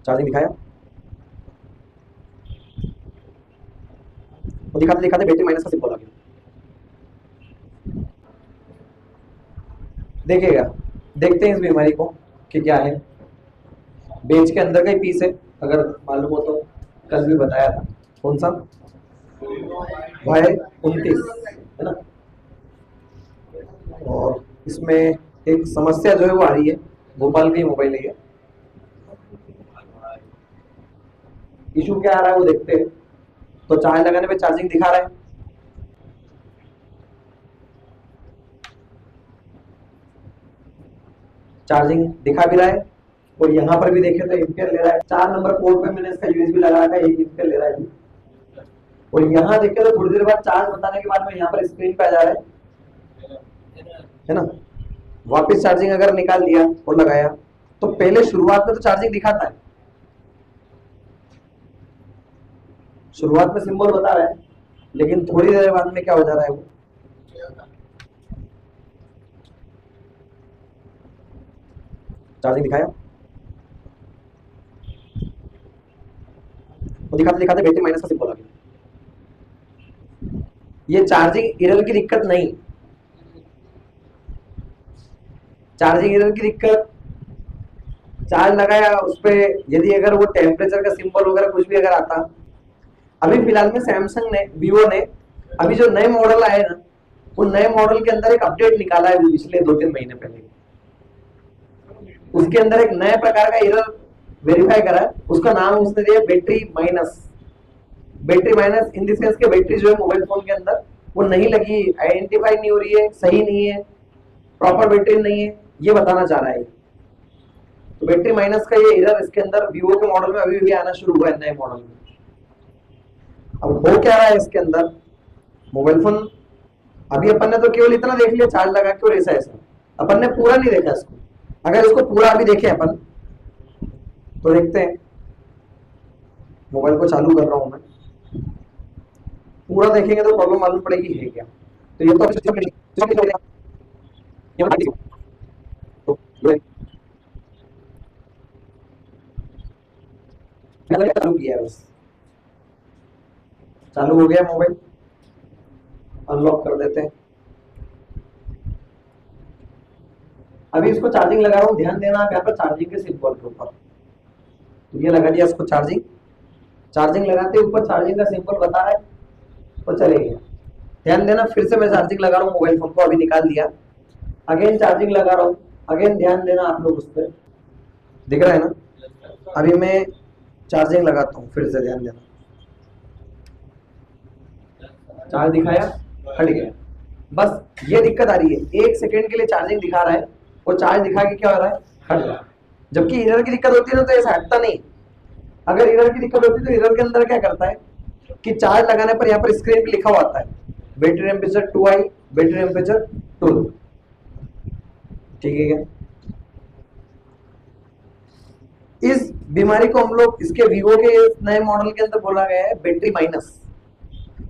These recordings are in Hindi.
चार्जिंग दिखाया, वो दिखाते दिखाते बैटरी माइनस का सिंबल आ गया। देखिएगा, देखते हैं इस बीमारी को कि क्या है। बेंच के अंदर का ही पीस है, अगर मालूम हो तो। कल भी बताया था, कौन सा Y29 है ना। और इसमें एक समस्या जो है वो आ रही है, भोपाल की मोबाइल है। इशू क्या आ रहा है वो देखते हैं। तो चार्ज लगाने पे चार्जिंग दिखा रहा है, चार्जिंग दिखा भी रहा है। और यहाँ पर भी देखे तो एम्पियर ले रहा है। 4 नंबर पोर्ट पे मैंने इसका यूएसबी लगा रखा है, 1 एम्पियर ले रहा है। और यहाँ देखे तो थोड़ी देर बाद चार्ज बताने के बाद में यहाँ पर स्क्रीन पे आ जा रहा है ना। वापस चार्जिंग अगर निकाल दिया और लगाया तो पहले शुरुआत में तो चार्जिंग दिखाता है, शुरुआत में सिंबल बता रहा है, लेकिन थोड़ी देर बाद में क्या हो जा रहा है वो। चार्जिंग दिखाया, वो दिखाते दिखाते बैटरी माइनस का सिंबल आ गया। ये चार्जिंग एरर की दिक्कत नहीं, चार्जिंग एरर की दिक्कत। चार्ज लगाया उस पर, यदि अगर वो टेम्परेचर का सिंबल वगैरह कुछ भी अगर आता। अभी फिलहाल में सैमसंग ने, वीवो ने अभी जो नए मॉडल आए ना, वो नए मॉडल के अंदर एक अपडेट निकाला है पिछले 2-3 महीने पहले। उसके अंदर एक नए प्रकार का एरर वेरीफाई करा है, उसका नाम उसने दिया battery minus. Battery minus in the sense के बैटरी जो है मोबाइल फोन के अंदर वो नहीं लगी, आइडेंटिफाई नहीं हो रही है, सही नहीं है, प्रॉपर बैटरी नहीं है, ये बताना चाह रहा है। तो बैटरी माइनस का ये एरर इसके अंदर वीवो के मॉडल में अभी भी आना शुरू हुआ है, नए मॉडल में। अब हो क्या रहा है इसके अंदर, मोबाइल फोन अभी अपन ने तो केवल इतना देख लिया चार्ज लगा के और ऐसा ऐसा, अपन ने पूरा नहीं देखा इसको। अगर इसको पूरा अभी देखें अपन तो देखते हैं, मोबाइल को चालू कर रहा हूं मैं, पूरा देखेंगे तो प्रॉब्लम मालूम पड़ेगी है क्या। तो ये तो चालू किया है, बस चालू हो गया मोबाइल। अनलॉक कर देते हैं। अभी इसको चार्जिंग लगा रहा हूँ, ध्यान देना आप यहाँ पर चार्जिंग के सिंबल के ऊपर। तो ये लगा दिया इसको चार्जिंग, चार्जिंग लगाते ऊपर चार्जिंग का सिंबल बता रहा है तो चलेगा। ध्यान देना, फिर से मैं चार्जिंग लगा रहा हूँ, मोबाइल फोन को अभी निकाल दिया, अगेन चार्जिंग लगा रहा हूँ, अगेन ध्यान देना आप लोग उस पर, दिख रहा है ना। अभी मैं चार्जिंग लगाता हूँ, फिर से ध्यान देना, चार्ज दिखाया, हट गया। बस ये दिक्कत आ रही है, 1 सेकेंड के लिए चार्जिंग दिखा रहा है और चार्ज दिखा के क्या हो रहा है, हट रहा है। जबकि एरर की दिक्कत होती है ना तो ऐसा हटता नहीं। अगर एरर की दिक्कत होती है तो एरर के अंदर क्या करता है कि चार्ज लगाने पर यहाँ पर स्क्रीन पे लिखा हुआ आता है battery temperature 2i, battery temperature 2। ठीक है क्या। इस बीमारी को हम लोग इसके वीवो के नए मॉडल के अंदर बोला गया है बैटरी माइनस।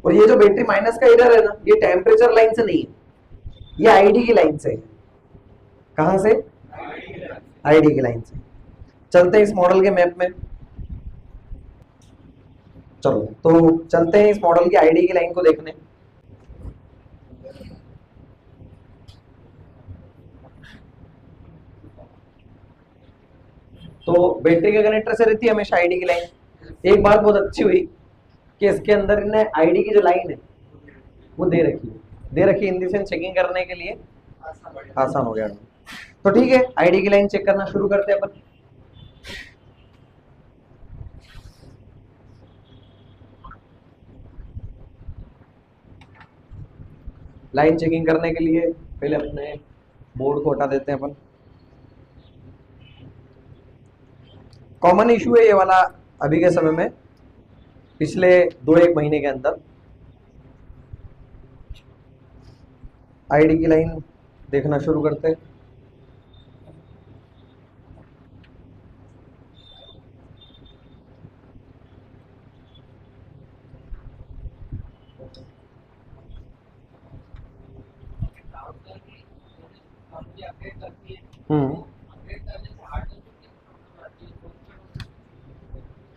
और ये जो बैटरी माइनस का एरर है ना, ये टेम्परेचर लाइन से नहीं है, ये आईडी की लाइन से है। कहां से, आईडी की लाइन से। चलते हैं इस मॉडल के मैप में, चलो तो चलते हैं इस मॉडल की आईडी की लाइन को देखने। तो बैटरी के कनेक्टर से रहती है हमेशा आईडी की लाइन। एक बात बहुत अच्छी हुई कि इसके अंदर इन्हें आईडी की जो लाइन है वो दे रखी है, दे रखी है इन द सेंस चेकिंग करने के लिए आसान हो गया। तो ठीक है, आईडी की लाइन चेक करना शुरू करते हैं अपन। लाइन चेकिंग करने के लिए पहले अपने बोर्ड को हटा देते हैं अपन। कॉमन इशू है ये वाला अभी के समय में, पिछले 2-1 महीने के अंदर। आईडी की लाइन देखना शुरू करते हैं।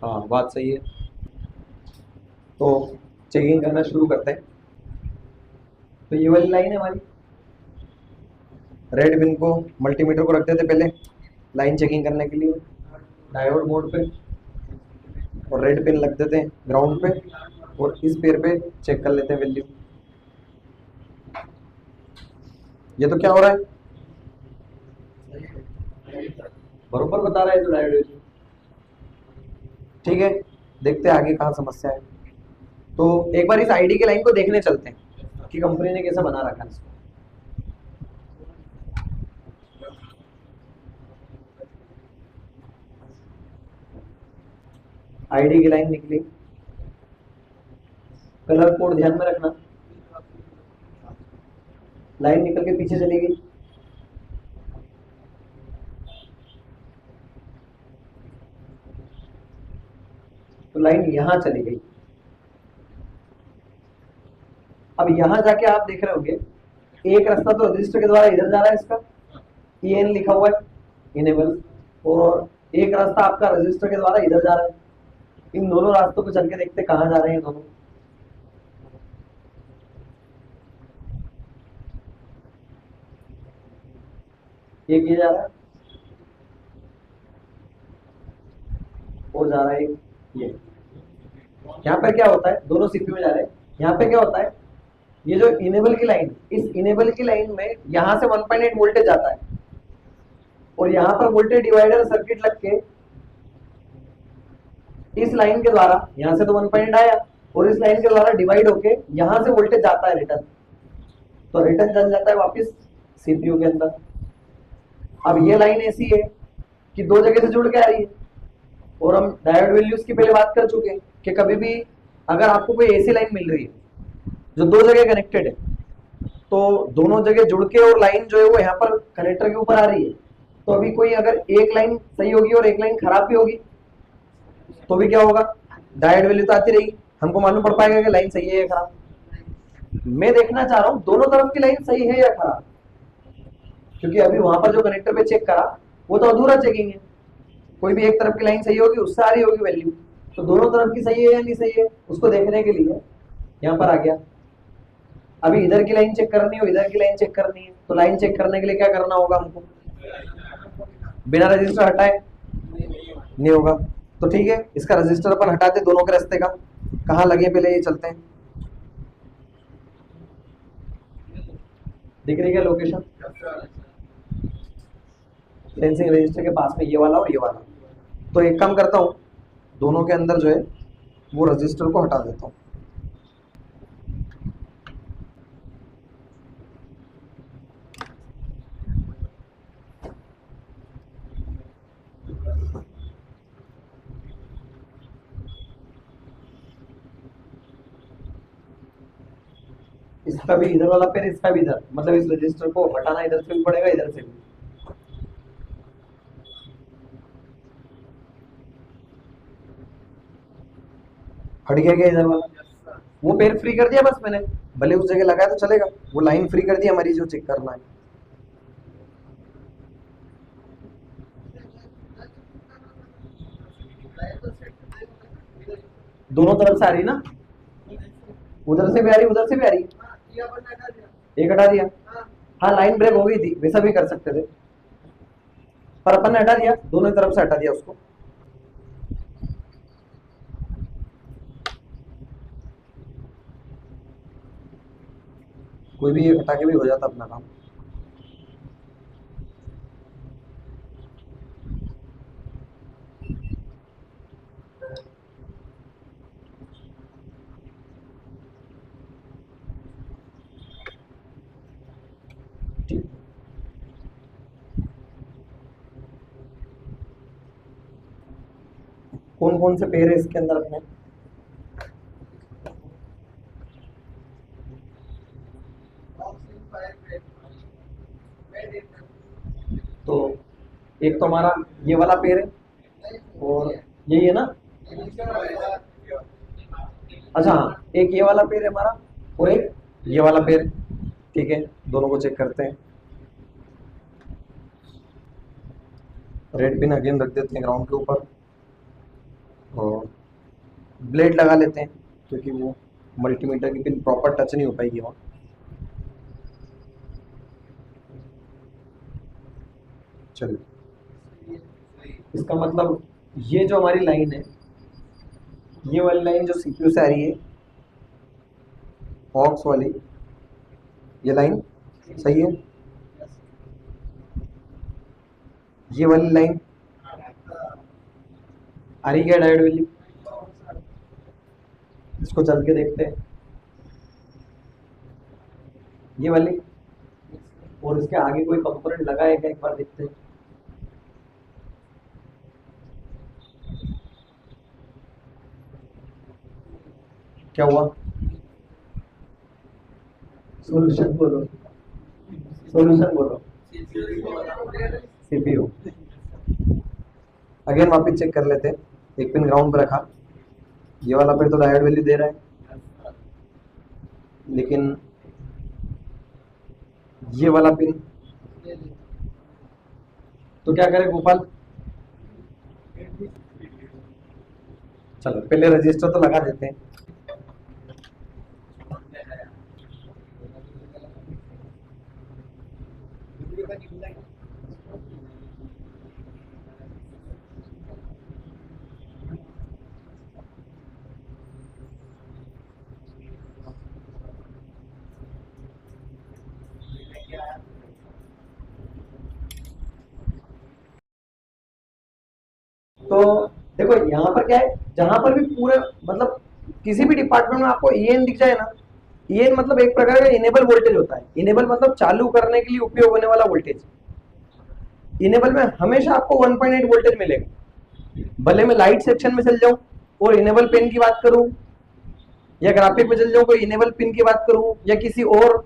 हाँ बात सही है। तो चेकिंग करना शुरू करते हैं। तो ये वाली लाइन है हमारी, रेड पिन को मल्टीमीटर को रखते थे पहले लाइन चेकिंग करने के लिए डायोड मोड पे, और रेड पिन लग देते हैं ग्राउंड पे, और इस पेयर पे चेक कर लेते हैं वैल्यू। ये तो क्या हो रहा है, बरोबर बता रहा है तो डायोड वैल्यू। ठीक है, देखते हैं आगे कहाँ समस्या है। तो एक बार इस आईडी की लाइन को देखने चलते हैं कि कंपनी ने कैसा बना रखा है इसको। आईडी की लाइन निकली, कलर कोड ध्यान में रखना, लाइन निकल के पीछे चली गई। तो लाइन यहां चली गई। अब यहां जाके आप देख रहे होंगे एक रास्ता तो रजिस्टर के द्वारा इधर जा रहा है, इसका EN लिखा हुआ है इनेबल, और एक रास्ता आपका रजिस्टर के द्वारा इधर जा रहा है। इन दोनों रास्तों को चल के देखते कहां जा रहे हैं दोनों। एक ये जा रहा है और जा रहा है ये। यहाँ पर क्या होता है, दोनों सीपीयू में जा रहे हैं। यहाँ पे क्या होता है, ये जो इनेबल की लाइन, इस इनेबल की लाइन में यहां से 1.8 वोल्टेज जाता है, और यहां पर वोल्टेज डिवाइडर सर्किट लग के इस लाइन के द्वारा यहां से तो 1.8 आया, और इस लाइन के द्वारा डिवाइड होके यहां से वोल्टेज जाता है रिटर्न, तो रिटर्न चल जाता है वापस सीपीयू के अंदर। अब ये लाइन ऐसी है कि दो जगह से जुड़ के आ रही है, और हम डायोड वैल्यूज की पहले बात कर चुके हैं कि कभी भी अगर आपको कोई ऐसी लाइन मिल रही है जो दो जगह कनेक्टेड है, तो दोनों जगह जुड़ के और लाइन जो है वो यहाँ पर कनेक्टर के ऊपर आ रही है, तो अभी कोई अगर एक लाइन सही होगी और एक लाइन खराब भी होगी तो भी क्या होगा, डायोड वैल्यू तो आती रहेगी, हमको मालूम पड़ पाएगा कि लाइन सही है या खराब। मैं देखना चाह रहा हूँ दोनों तरफ की लाइन सही है या खराब, क्योंकि अभी वहां पर जो कनेक्टर पे चेक करा वो तो अधूरा चेकिंग है। कोई भी एक तरफ की लाइन सही होगी, उससे आ रही होगी वैल्यू, तो दोनों तरफ की सही है या नहीं सही है उसको देखने के लिए यहाँ पर आ गया। अभी इधर की लाइन चेक करनी हो, इधर की लाइन चेक करनी है, तो लाइन चेक करने के लिए क्या करना होगा हमको, बिना रजिस्टर हटाए नहीं होगा। तो ठीक है, इसका रजिस्टर अपन हटाते दोनों के रास्ते का, कहाँ लगे पहले ये चलते हैं। दिख रही है लोकेशन, सेंसिंग रजिस्टर के पास में ये वाला और ये वाला। तो एक काम करता हूँ, दोनों के अंदर जो है वो रजिस्टर को हटा देता हूँ। इसका भी इधर वाला पेड़, इसका भी इधर, मतलब इस रजिस्टर को हटाना इधर से भी पड़ेगा, इधर से भी। हट गया क्या इधर वाला, वो पेड़ फ्री कर दिया बस मैंने, भले उस जगह लगाया तो चलेगा, वो लाइन फ्री कर दी हमारी जो चेक करना है। दोनों तरफ से आ रही ना, उधर से भी आ रही उधर से भी आ रही, एक हटा दिया। हाँ लाइन ब्रेक हो गई थी, वैसा भी कर सकते थे, पर अपन ने हटा दिया, दोनों तरफ से हटा दिया उसको। कोई भी हटा के भी हो जाता अपना काम। कौन कौन से पेड़ है इसके अंदर अपने, तो एक तो हमारा ये वाला पेड़ है, और यही है ना, अच्छा हाँ, एक ये वाला पेड़ है हमारा और एक ये वाला पेड़। ठीक है, दोनों को चेक करते हैं। रेड पिन अगेन रख देते हैं ग्राउंड के ऊपर, और ब्लेड लगा लेते हैं क्योंकि वो मल्टीमीटर की पिन प्रॉपर टच नहीं हो पाएगी वहाँ। चलिए, इसका मतलब ये जो हमारी लाइन है, ये वाली लाइन जो सीपीयू से आ रही है, ऑक्स वाली, ये लाइन सही है। ये वाली लाइन आ रही क्या डायोड वाली? इसको चल के देखते हैं। ये वाली, और इसके आगे कोई कंपोनेंट लगा है क्या, एक बार देखते हैं। क्या हुआ? सॉल्यूशन बोलो, सॉल्यूशन बोलो। सीपीयू। अगेन वापिस चेक कर लेते हैं। एक पिन ग्राउंड पर रखा, ये वाला पे तो डायोड वैल्यू दे रहा है, लेकिन ये वाला पिन, तो क्या करें गोपाल? चलो पहले रजिस्टर तो लगा देते हैं। तो देखो यहाँ पर क्या है, जहां पर भी पूरे मतलब किसी भी डिपार्टमेंट में आपको ईएन दिख जाए ना, ईएन मतलब एक प्रकार का इनेबल वोल्टेज होता है। इनेबल मतलब चालू करने के लिए उपयोग होने वाला वोल्टेज। इनेबल में हमेशा आपको 1.8 वोल्टेज मिलेगा। भले मैं लाइट सेक्शन में चल जाऊं और इनेबल पिन की बात करूं, या ग्राफिक में चल जाऊं कोई इनेबल पिन की बात करूं, या किसी और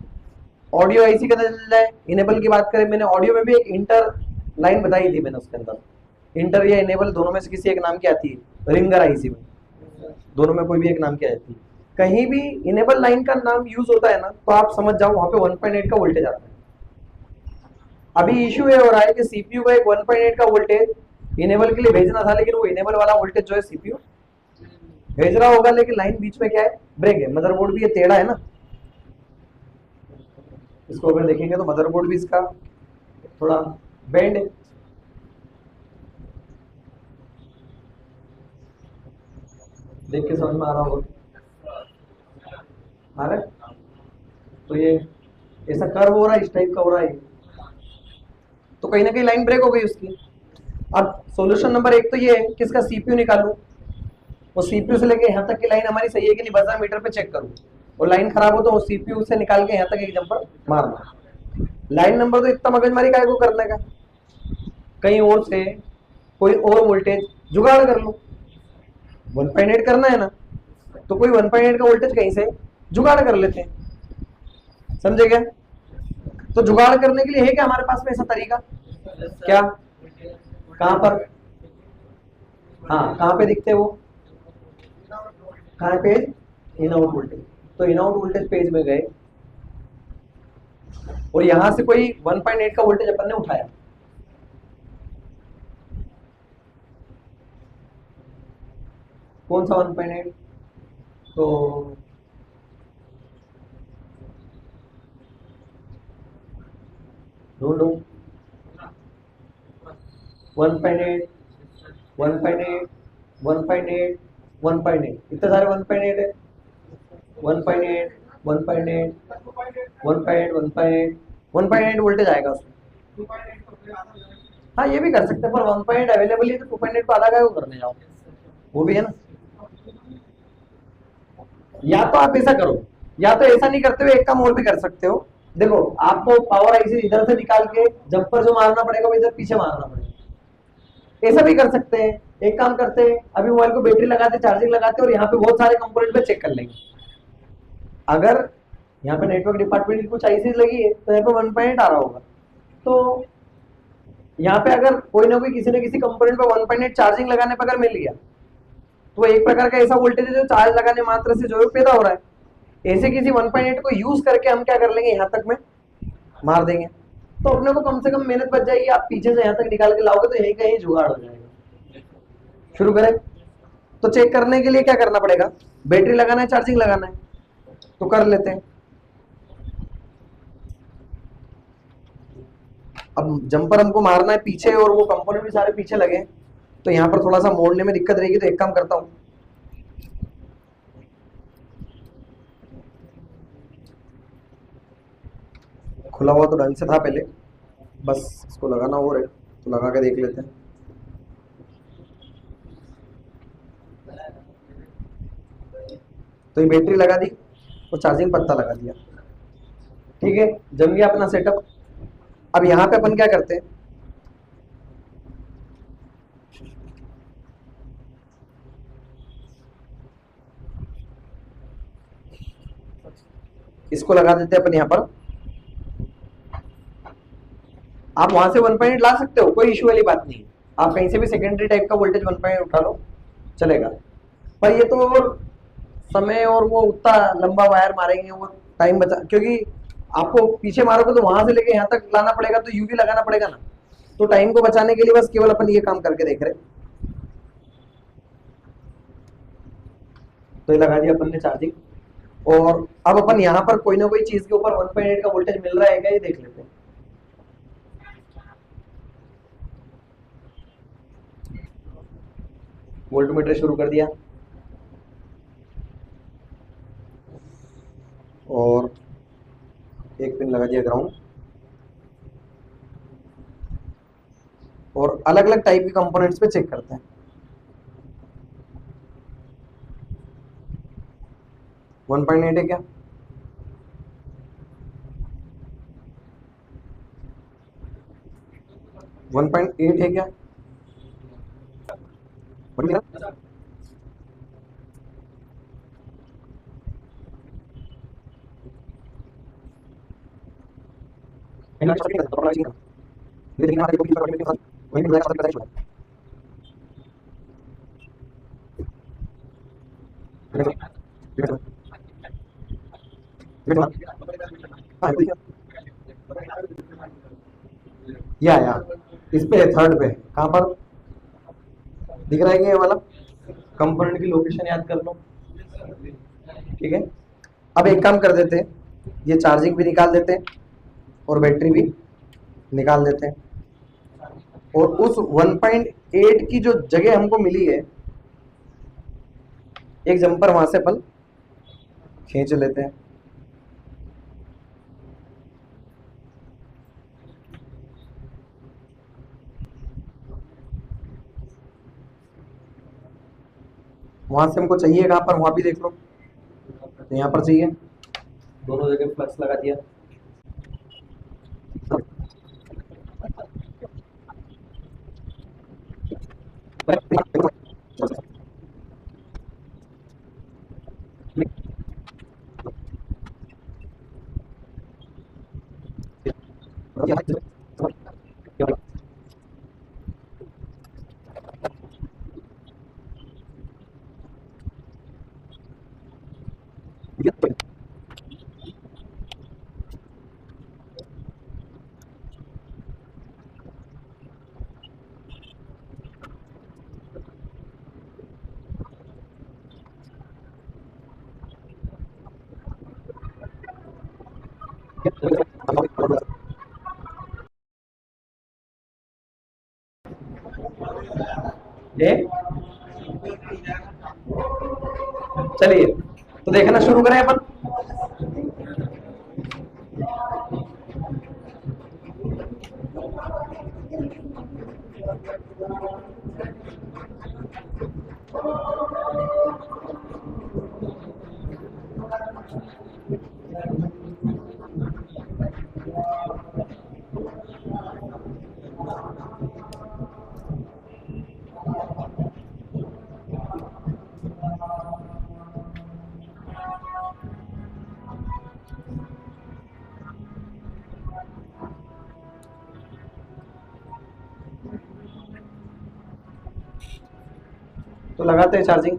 ऑडियो आईसी का चल जाए इनेबल की बात करें। मैंने ऑडियो में भी एक इंटर लाइन बताई थी मैंने, उसके अंदर इंटर या इनेबल दोनों में से किसी एक नाम की आती है। रिंगर आईसी में दोनों में कोई भी एक नाम की आती है। कहीं भी इनेबल लाइन का नाम यूज होता है ना, तो आप समझ जाओ वहां पे 1.8 का वोल्टेज आता है। अभी इश्यू ये हो रहा है कि सीपीयू का एक 1.8 का वोल्टेज इनेबल के लिए भेजना था, लेकिन वो इनेबल वाला वोल्टेज जो है सीपीयू भेज रहा होगा, लेकिन लाइन बीच में क्या है, ब्रेक है। मदरबोर्ड भी ये टेढ़ा है ना, इसको अगर देखेंगे तो मदरबोर्ड भी इसका थोड़ा बेंड है। देख के समझ में आ रहा होगा, आ रहा है? तो ये ऐसा कर्व हो रहा है, इस टाइप का हो रहा है, तो कहीं ना कहीं लाइन ब्रेक हो गई उसकी। अब सॉल्यूशन नंबर 1 तो ये है कि इसका सीपीयू निकालू, वो सीपीयू से लेके यहाँ तक की लाइन हमारी सही है कि नहीं, बजर मीटर पे चेक करूँ, और लाइन खराब हो तो वो सीपीयू से निकाल के यहाँ तक एक जंपर मारना। लाइन नंबर तो इतना मगजमारी काय को करने का, कहीं और से कोई और वोल्टेज जुगाड़ कर लो। 1.8 करना है ना, तो कोई 1.8 का वोल्टेज कहीं से जुगाड़ कर लेते हैं, समझे क्या? तो जुगाड़ करने के लिए है क्या हमारे पास में ऐसा तरीका? क्या? कहां पर? हाँ, कहां पे दिखते हैं वो? कहां पे? In out voltage. तो इन आउट वोल्टेज पेज में गए और यहां से कोई 1.8 का वोल्टेज अपन ने उठाया, कौन सा 1.8? तो ढूंढो 1.8 1.8 1.8 1.8, इतने सारे 1.8 है। 1.8 1.8 1.8 1.8 1.8 वोल्टेज आएगा उसमें। हाँ ये भी कर सकते हैं, पर 1.8 अवेलेबल है तो 2.8 को आधा क्या को करने जाओ, वो भी है ना। या तो आप ऐसा करो, या तो ऐसा नहीं करते हुए एक काम और भी कर सकते हो। देखो आपको पावर आईसी इधर से निकाल के जंपर जो मारना पड़ेगा वो इधर पीछे मारना पड़ेगा, ऐसा भी कर सकते हैं। एक काम करते हैं, अभी मोबाइल को बैटरी लगाते, चार्जिंग लगाते और यहाँ पे बहुत सारे कंपोनेंट पे चेक कर लेंगे। अगर यहाँ पे नेटवर्क डिपार्टमेंट की कुछ आईसी लगी है तो यहाँ पे 1.8 आ रहा होगा, तो यहाँ पे अगर कोई ना कोई किसी न किसी कंपोनेंट पे 1.8 चार्जिंग लगाने पर अगर मिल गया तो एक प्रकार का ऐसा वोल्टेज है जो चार्ज लगाने मात्र से जो है पैदा हो रहा है। ऐसे किसी 1.8 को यूज करके हम क्या कर लेंगे, यहाँ तक में मार देंगे, तो अपने को कम से कम मेहनत बच जाएगी। आप पीछे से यहाँ तक निकाल के लाओगे तो यही कहीं जुगाड़ हो जाएगा। शुरू करें? तो चेक करने के लिए क्या करना पड़ेगा, बैटरी लगाना है चार्जिंग लगाना है, तो कर लेते हैं। अब जंपर हमको मारना है पीछे और वो कंपोनेंट भी सारे पीछे लगे, तो यहाँ पर थोड़ा सा मोड़ने में दिक्कत रहेगी, तो एक काम करता हूँ, खुला हुआ तो ढंग से था पहले, बस इसको लगाना और है तो लगा के देख लेते हैं। तो ये बैटरी लगा दी और चार्जिंग पत्ता लगा दिया, ठीक है, जम गया अपना सेटअप। अब यहाँ पे अपन क्या करते हैं, इसको लगा देते हैं अपन यहाँ पर। आप वहां से 1.8 ला सकते हो, कोई इश्यू वाली बात नहीं है, आप कहीं से भी सेकेंडरी टाइप का वोल्टेज 1.8 उठा लो चलेगा। पर ये तो समय और वो उतना लंबा वायर मारेंगे, वो टाइम बचा, क्योंकि आपको पीछे मारोगे तो वहां से लेके यहाँ तक लाना पड़ेगा, तो यूवी लगाना पड़ेगा ना, तो टाइम को बचाने के लिए बस केवल अपन ये काम करके देख रहे हैं। तो ये लगा दिया अपन ने चार्जिंग, और अब अपन यहाँ पर कोई ना कोई चीज के ऊपर 1.8 का वोल्टेज मिल रहा है क्या ये देख लेते हैं। वोल्टमीटर शुरू कर दिया और एक पिन लगा दिया ग्राउंड, और अलग अलग टाइप के कंपोनेंट्स पे चेक करते हैं। 1.8 है क्या, 1.8 है क्या, बढ़ गया? या इस पे थर्ड पे कहाँ पर दिख रहा है ये वाला, कंपोनेंट की लोकेशन याद कर लो, ठीक है। अब एक काम कर देते हैं, ये चार्जिंग भी निकाल देते हैं और बैटरी भी निकाल देते हैं, और उस 1.8 की जो जगह हमको मिली है, एक जंपर वहां से अपन खींच लेते हैं। वहां से हमको चाहिए कहां पर, वहां भी देख लो, तो यहाँ पर चाहिए, दोनों जगह फ्लक्स लगा दिया। ये चलिए तो देखना शुरू करें अपन। तो लगाते हैं चार्जिंग।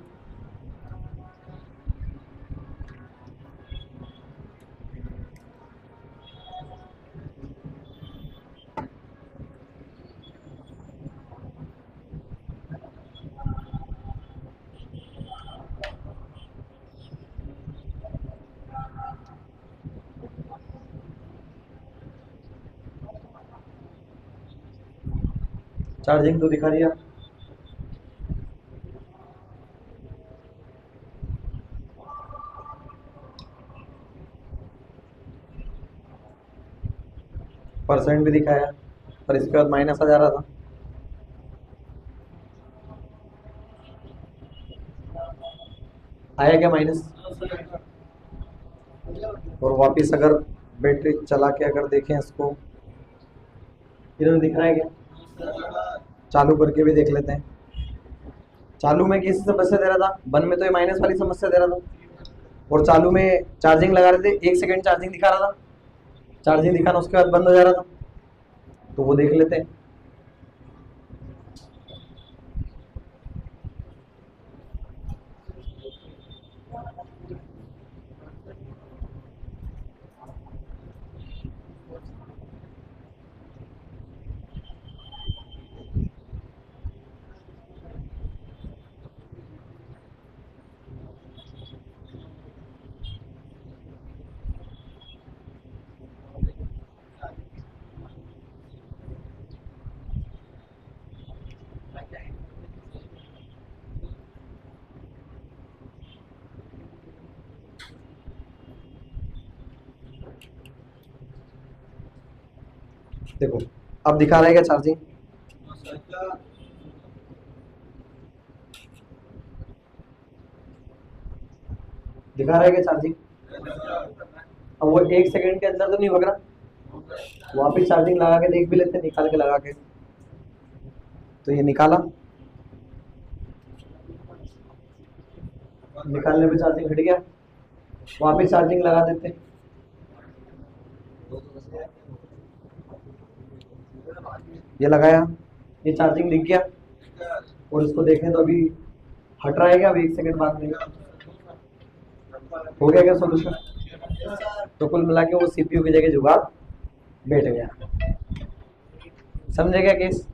चार्जिंग तो दिखा दिया। परसेंट भी दिखाया, पर इसके बाद माइनस आ जा रहा था। आया क्या माइनस? और वापिस अगर बैटरी चला के अगर देखें इसको, इधर दिख रहा है क्या? चालू करके भी देख लेते हैं। चालू में किस समस्या दे रहा था? बंद में तो ये माइनस वाली समस्या दे रहा था, और चालू में चार्जिंग लगा रहे थे, 1 सेकेंड चार्जिंग दिखा रहा था, चार्जिंग दिखाना उसके बाद बंद हो जा रहा था। तो वो देख लेते हैं। देखो अब दिखा रहा है क्या चार्जिंग? दिखा रहा है क्या चार्जिंग? अब वो 1 सेकेंड के अंदर तो नहीं भग रहा। वापिस चार्जिंग लगा के देख भी लेते हैं, निकाल के लगा के। तो ये निकाला, निकालने पे चार्जिंग हट गया, वापिस चार्जिंग लगा देते हैं। ये लगाया, ये चार्जिंग दिख गया, और इसको देखें तो अभी हट रहा है क्या? अभी 1 सेकेंड बाद में हो गया क्या सोल्यूशन? तो कुल मिला के वो सीपीयू की जगह जुगाड़ बैठ गया। समझे क्या केस?